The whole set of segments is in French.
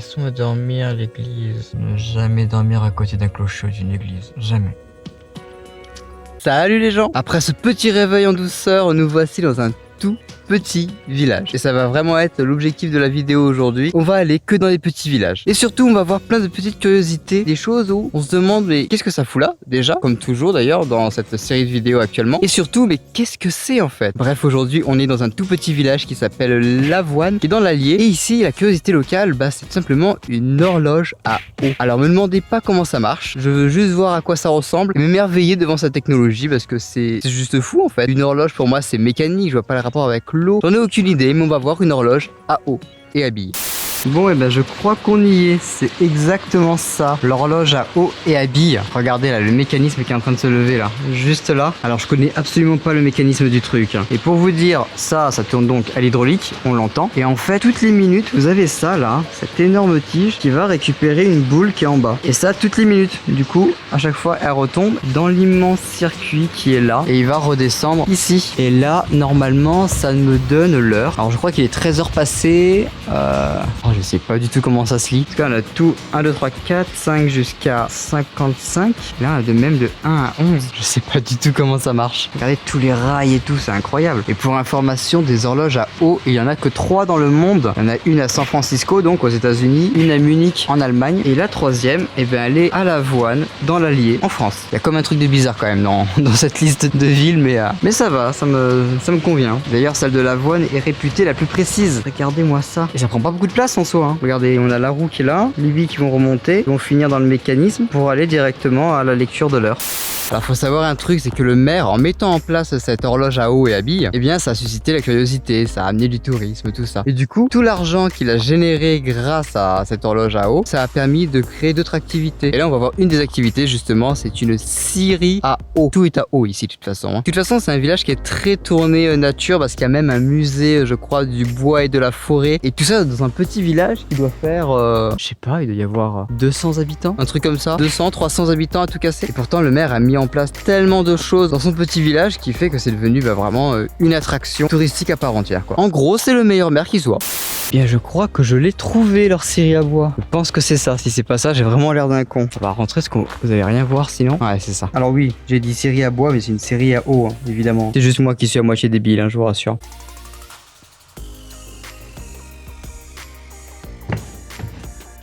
Laisse-moi dormir à l'église. Ne jamais dormir à côté d'un clocher d'une église. Jamais. Salut les gens! Après ce petit réveil en douceur, nous voici dans un tout petit village. Et ça va vraiment être l'objectif de la vidéo aujourd'hui. On va aller que dans les petits villages. Et surtout, on va voir plein de petites curiosités, des choses où on se demande mais qu'est-ce que ça fout là déjà, comme toujours d'ailleurs dans cette série de vidéos actuellement. Et surtout, mais qu'est-ce que c'est en fait? Bref, aujourd'hui, on est dans un tout petit village qui s'appelle Lavoine, qui est dans l'Allier. Et ici, la curiosité locale, c'est tout simplement une horloge à eau. Alors, me demandez pas comment ça marche. Je veux juste voir à quoi ça ressemble et m'émerveiller devant sa technologie parce que c'est juste fou en fait. Une horloge pour moi, c'est mécanique. Je vois pas le rapport avec l'eau. J'en ai aucune idée, mais on va voir une horloge à eau et à billes. Bon, et ben je crois qu'on y est, c'est exactement ça, l'horloge à eau et à billes. Regardez là, le mécanisme qui est en train de se lever là, juste là. Alors je connais absolument pas le mécanisme du truc. Et pour vous dire, ça tourne donc à l'hydraulique, on l'entend. Et en fait, toutes les minutes, vous avez ça là, cette énorme tige qui va récupérer une boule qui est en bas. Et ça, toutes les minutes. Du coup, à chaque fois, elle retombe dans l'immense circuit qui est là. Et il va redescendre ici. Et là, normalement, ça me donne l'heure. Alors je crois qu'il est 13h passées. Je sais pas du tout comment ça se lit. En tout cas, on a tout 1, 2, 3, 4, 5 jusqu'à 55. Là, on a de même de 1 à 11. Je sais pas du tout comment ça marche. Regardez tous les rails et tout, c'est incroyable. Et pour information, des horloges à eau, il y en a que 3 dans le monde. Il y en a une à San Francisco, donc aux États-Unis, une à Munich en Allemagne, et la troisième, elle est à Lavoine, dans l'Allier, en France. Il y a comme un truc de bizarre quand même dans cette liste de villes, mais ça va, ça me convient. D'ailleurs, celle de Lavoine est réputée la plus précise. Regardez-moi ça. Et ça prend pas beaucoup de place en soi. Regardez, on a la roue qui est là, les billes qui vont remonter, qui vont finir dans le mécanisme pour aller directement à la lecture de l'heure. Alors faut savoir un truc, c'est que le maire, en mettant en place cette horloge à eau et à billes, eh bien ça a suscité la curiosité, ça a amené du tourisme, tout ça. Et du coup, tout l'argent qu'il a généré grâce à cette horloge à eau, ça a permis de créer d'autres activités. Et là on va voir une des activités justement, c'est une scierie à eau. Tout est à eau ici de toute façon. De toute façon, c'est un village qui est très tourné nature parce qu'il y a même un musée, je crois, du bois et de la forêt. Et tout ça dans un petit village qui doit faire, je sais pas, il doit y avoir 200 habitants, un truc comme ça. 200, 300 habitants à tout casser. Et pourtant le maire a mis en place tellement de choses dans son petit village qui fait que c'est devenu vraiment une attraction touristique à part entière quoi. En gros, c'est le meilleur maire qui soit. Bien, je crois que je l'ai trouvé leur scierie à bois. Je pense que c'est ça. Si c'est pas ça, j'ai vraiment l'air d'un con. On va rentrer parce que vous allez rien voir sinon. Ouais, c'est ça. Alors oui, j'ai dit scierie à bois, mais c'est une scierie à eau, évidemment. C'est juste moi qui suis à moitié débile, je vous rassure.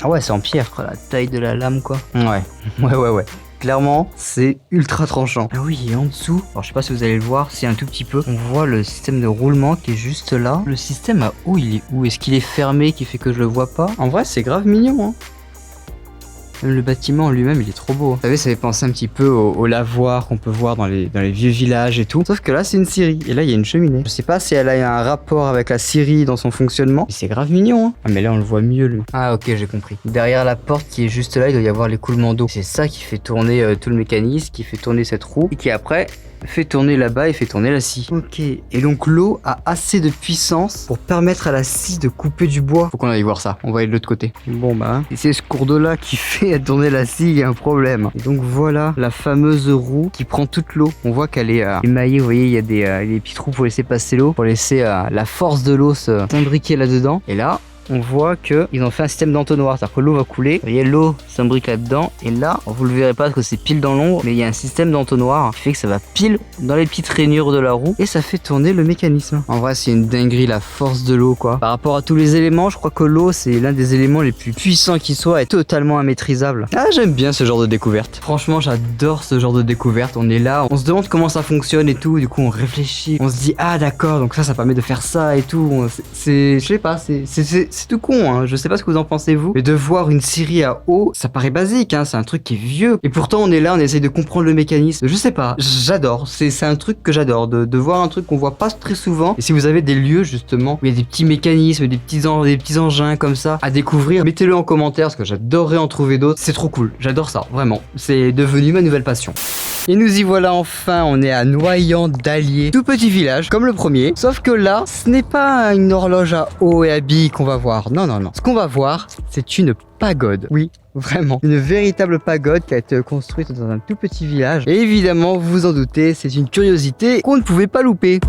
Ah ouais, c'est en pierre, quoi, la taille de la lame, quoi. Ouais. Clairement, c'est ultra tranchant. Ah oui, et en dessous, alors je sais pas si vous allez le voir, si un tout petit peu, on voit le système de roulement qui est juste là. Le système à eau, il est où? Est-ce qu'il est fermé qui fait que je le vois pas? En vrai, c'est grave mignon, Même le bâtiment en lui-même, il est trop beau. Vous savez, ça fait penser un petit peu au lavoir qu'on peut voir dans les vieux villages et tout. Sauf que là, c'est une scierie. Et là, il y a une cheminée. Je sais pas si elle a un rapport avec la scierie dans son fonctionnement. Mais c'est grave mignon, Ah, mais là, on le voit mieux, lui. Ah, ok, j'ai compris. Derrière la porte qui est juste là, il doit y avoir l'écoulement d'eau. C'est ça qui fait tourner tout le mécanisme, qui fait tourner cette roue. Et qui après fait tourner là-bas et fait tourner la scie. Ok. Et donc l'eau a assez de puissance pour permettre à la scie de couper du bois. Faut qu'on aille voir ça. On va aller de l'autre côté. Bon et c'est ce cours d'eau là qui fait tourner la scie, il y a un problème. Et donc voilà la fameuse roue qui prend toute l'eau. On voit qu'elle est émaillée. Vous voyez, il y a des petits trous pour laisser passer l'eau, pour laisser la force de l'eau s'imbriquer là-dedans. Et là, on voit qu'ils ont fait un système d'entonnoir, c'est-à-dire que l'eau va couler, vous voyez l'eau s'imbrique là-dedans, et là, vous le verrez pas parce que c'est pile dans l'ombre, mais il y a un système d'entonnoir qui fait que ça va pile dans les petites rainures de la roue, et ça fait tourner le mécanisme. En vrai, c'est une dinguerie la force de l'eau quoi. Par rapport à tous les éléments, je crois que l'eau c'est l'un des éléments les plus puissants qui soit et totalement immaîtrisable. Ah, j'aime bien ce genre de découverte. Franchement, j'adore ce genre de découverte. On est là, on se demande comment ça fonctionne et tout, du coup on réfléchit, on se dit ah d'accord, donc ça permet de faire ça et tout. Je sais pas, c'est tout con, je sais pas ce que vous en pensez vous, mais de voir une scierie à eau, ça paraît basique, c'est un truc qui est vieux, et pourtant on est là, on essaye de comprendre le mécanisme, je sais pas, j'adore, c'est un truc que j'adore, de voir un truc qu'on voit pas très souvent, et si vous avez des lieux justement, où il y a des petits mécanismes, des petits engins comme ça, à découvrir, mettez-le en commentaire, parce que j'adorerais en trouver d'autres, c'est trop cool, j'adore ça, vraiment, c'est devenu ma nouvelle passion. Et nous y voilà enfin, on est à Noyant d'Allier, tout petit village, comme le premier, sauf que là, ce n'est pas une horloge à eau et à billes qu'on va voir, non. Ce qu'on va voir, c'est une pagode. Oui, vraiment. Une véritable pagode qui a été construite dans un tout petit village. Et évidemment, vous vous en doutez, c'est une curiosité qu'on ne pouvait pas louper.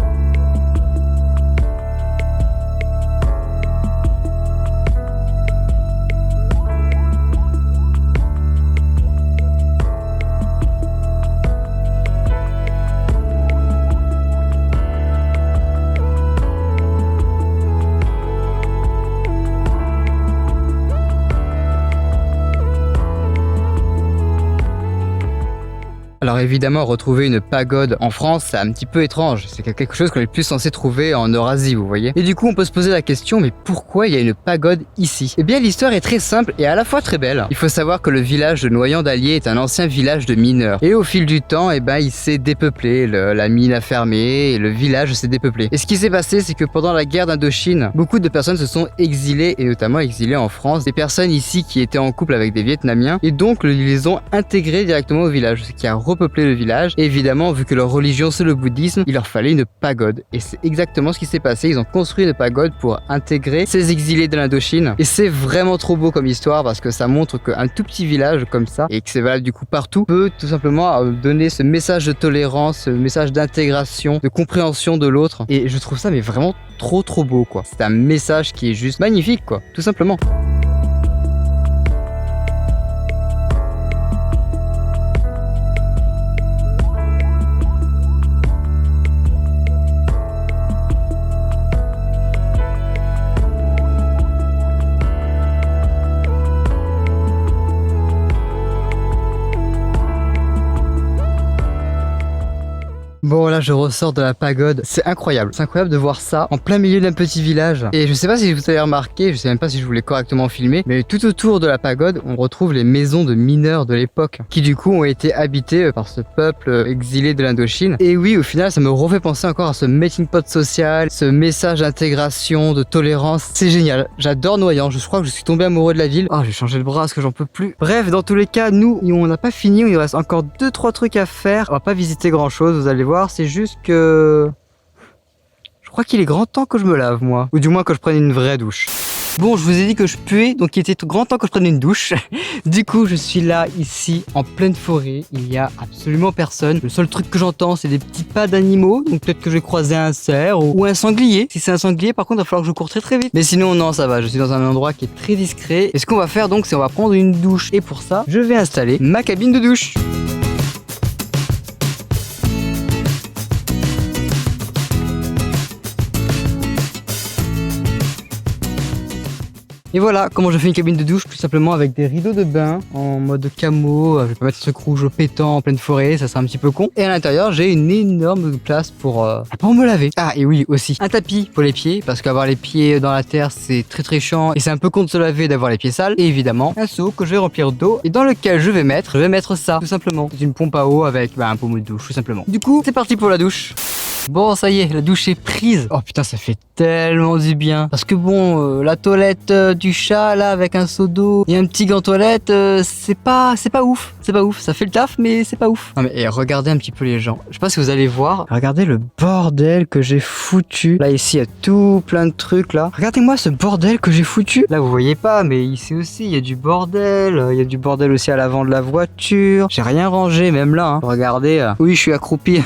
Alors évidemment, retrouver une pagode en France, c'est un petit peu étrange. C'est quelque chose qu'on est plus censé trouver en Eurasie, vous voyez. Et du coup, on peut se poser la question, mais pourquoi il y a une pagode ici? Eh bien, l'histoire est très simple et à la fois très belle. Il faut savoir que le village de Noyant d'Allier est un ancien village de mineurs. Et au fil du temps, eh ben, il s'est dépeuplé. La mine a fermé et le village s'est dépeuplé. Et ce qui s'est passé, c'est que pendant la guerre d'Indochine, beaucoup de personnes se sont exilées, et notamment exilées en France. Des personnes ici qui étaient en couple avec des Vietnamiens, et donc ils les ont intégrés directement au village, ce qui a repeuplé le village. Et évidemment, vu que leur religion c'est le bouddhisme, il leur fallait une pagode. Et c'est exactement ce qui s'est passé. Ils ont construit une pagode pour intégrer ces exilés de l'Indochine. Et c'est vraiment trop beau comme histoire parce que ça montre qu'un tout petit village comme ça, et que c'est valable du coup partout, peut tout simplement donner ce message de tolérance, ce message d'intégration, de compréhension de l'autre. Et je trouve ça mais vraiment trop beau quoi. C'est un message qui est juste magnifique quoi, tout simplement. Bon là je ressors de la pagode, c'est incroyable de voir ça en plein milieu d'un petit village. Et je sais pas si vous avez remarqué, je sais même pas si je voulais correctement filmer, mais tout autour de la pagode on retrouve les maisons de mineurs de l'époque qui du coup ont été habitées par ce peuple exilé de l'Indochine. Et oui, au final ça me refait penser encore à ce melting pot social, ce message d'intégration, de tolérance. C'est génial, j'adore Noyant, je crois que je suis tombé amoureux de la ville. Oh, j'ai changé le bras parce que j'en peux plus. Bref, dans tous les cas, nous on n'a pas fini, il nous reste encore 2-3 trucs à faire. On va pas visiter grand chose, vous allez voir. C'est juste que je crois qu'il est grand temps que je me lave moi, ou du moins que je prenne une vraie douche. Bon, je vous ai dit que je puais, donc il était grand temps que je prenne une douche. Du coup, je suis là, ici, en pleine forêt. Il n'y a absolument personne. Le seul truc que j'entends, c'est des petits pas d'animaux. Donc peut-être que je vais croiser un cerf ou un sanglier. Si c'est un sanglier, par contre, il va falloir que je cours très vite. Mais sinon, non, ça va. Je suis dans un endroit qui est très discret. Et ce qu'on va faire, donc, c'est on va prendre une douche. Et pour ça, je vais installer ma cabine de douche. Et voilà comment je fais une cabine de douche, tout simplement avec des rideaux de bain en mode camo. Je vais pas mettre ce truc rouge pétant en pleine forêt, ça serait un petit peu con. Et à l'intérieur, j'ai une énorme place pour me laver. Ah, et oui, aussi un tapis pour les pieds, parce qu'avoir les pieds dans la terre, c'est très chiant. Et c'est un peu con de se laver d'avoir les pieds sales. Et évidemment, un seau que je vais remplir d'eau et dans lequel je vais mettre ça, tout simplement. C'est une pompe à eau avec un pommeau de douche, tout simplement. Du coup, c'est parti pour la douche. Bon, ça y est, la douche est prise. Oh putain, ça fait tellement du bien. Parce que bon, la toilette du chat, là, avec un seau d'eau et un petit gant toilette, c'est pas ouf. C'est pas ouf. Ça fait le taf, mais c'est pas ouf. Non mais et regardez un petit peu les gens. Je sais pas si vous allez voir. Regardez le bordel que j'ai foutu. Là, ici, il y a tout plein de trucs, là. Regardez-moi ce bordel que j'ai foutu. Là, vous voyez pas, mais ici aussi, il y a du bordel. Il y a du bordel aussi à l'avant de la voiture. J'ai rien rangé, même là. Hein. Regardez. Oui, je suis accroupi.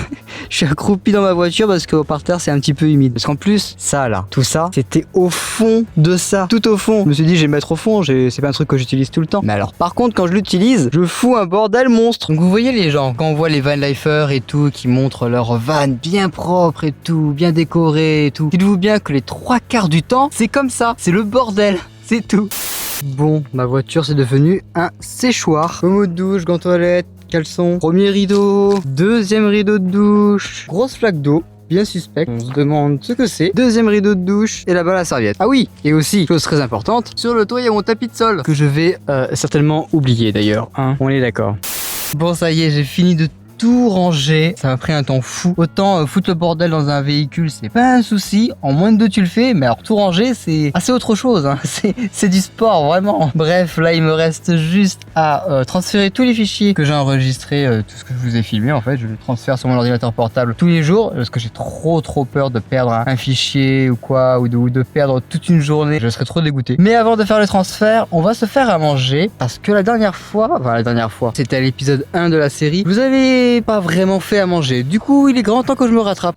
Je suis accroupi dans ma voiture parce que par terre c'est un petit peu humide. Parce qu'en plus, ça là, tout ça, c'était au fond de ça. Tout au fond. Je me suis dit, je vais le mettre au fond. C'est pas un truc que j'utilise tout le temps. Mais alors, par contre, quand je l'utilise, je fous un bordel monstre. Donc vous voyez les gens, quand on voit les van lifers et tout, qui montrent leur van bien propre et tout, bien décoré et tout. Dites-vous bien que les 3/4 du temps, c'est comme ça. C'est le bordel. C'est tout. Bon, ma voiture c'est devenu un séchoir. Pommeau de douche, gant toilette, caleçon, premier rideau, deuxième rideau de douche, grosse flaque d'eau, bien suspect. On se demande ce que c'est. Deuxième rideau de douche et là-bas la serviette. Ah oui, et aussi, chose très importante, sur le toit il y a mon tapis de sol que je vais certainement oublier d'ailleurs. Hein, on est d'accord. Bon, ça y est, j'ai fini de tout ranger, ça m'a pris un temps fou. Autant foutre le bordel dans un véhicule, c'est pas un souci. En moins de 2 tu le fais, mais alors tout ranger, c'est assez autre chose. Hein. C'est du sport, vraiment. Bref, là il me reste juste à transférer tous les fichiers que j'ai enregistrés, tout ce que je vous ai filmé en fait. Je le transfère sur mon ordinateur portable tous les jours parce que j'ai trop peur de perdre un fichier ou quoi, ou de perdre toute une journée. Je serais trop dégoûté. Mais avant de faire le transfert, on va se faire à manger parce que la dernière fois, c'était à l'épisode 1 de la série, vous avez pas vraiment fait à manger. Du coup, il est grand temps que je me rattrape.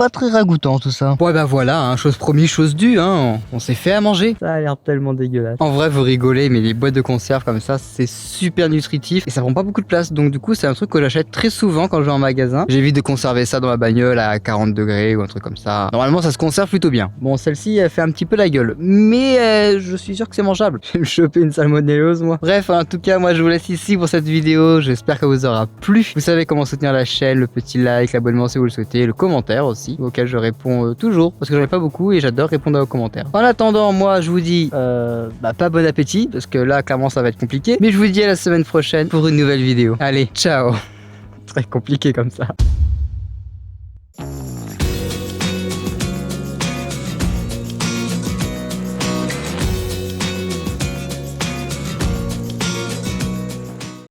pas très ragoûtant tout ça. Ouais bah voilà, hein, chose promise, chose due, hein. On s'est fait à manger. Ça a l'air tellement dégueulasse. En vrai vous rigolez, mais les boîtes de conserve comme ça, c'est super nutritif et ça prend pas beaucoup de place. Donc du coup c'est un truc que j'achète très souvent quand je vais en magasin. J'évite de conserver ça dans ma bagnole à 40 degrés ou un truc comme ça. Normalement ça se conserve plutôt bien. Bon celle-ci elle fait un petit peu la gueule, mais je suis sûr que c'est mangeable. Je vais me choper une salmonellose moi. Bref, en tout cas moi je vous laisse ici pour cette vidéo. J'espère que vous aura plu. Vous savez comment soutenir la chaîne, le petit like, l'abonnement si vous le souhaitez, le commentaire aussi, auquel je réponds toujours parce que j'en ai pas beaucoup et j'adore répondre à vos commentaires. En attendant, moi je vous dis pas bon appétit parce que là clairement ça va être compliqué, mais je vous dis à la semaine prochaine pour une nouvelle vidéo. Allez, ciao. Très compliqué comme ça.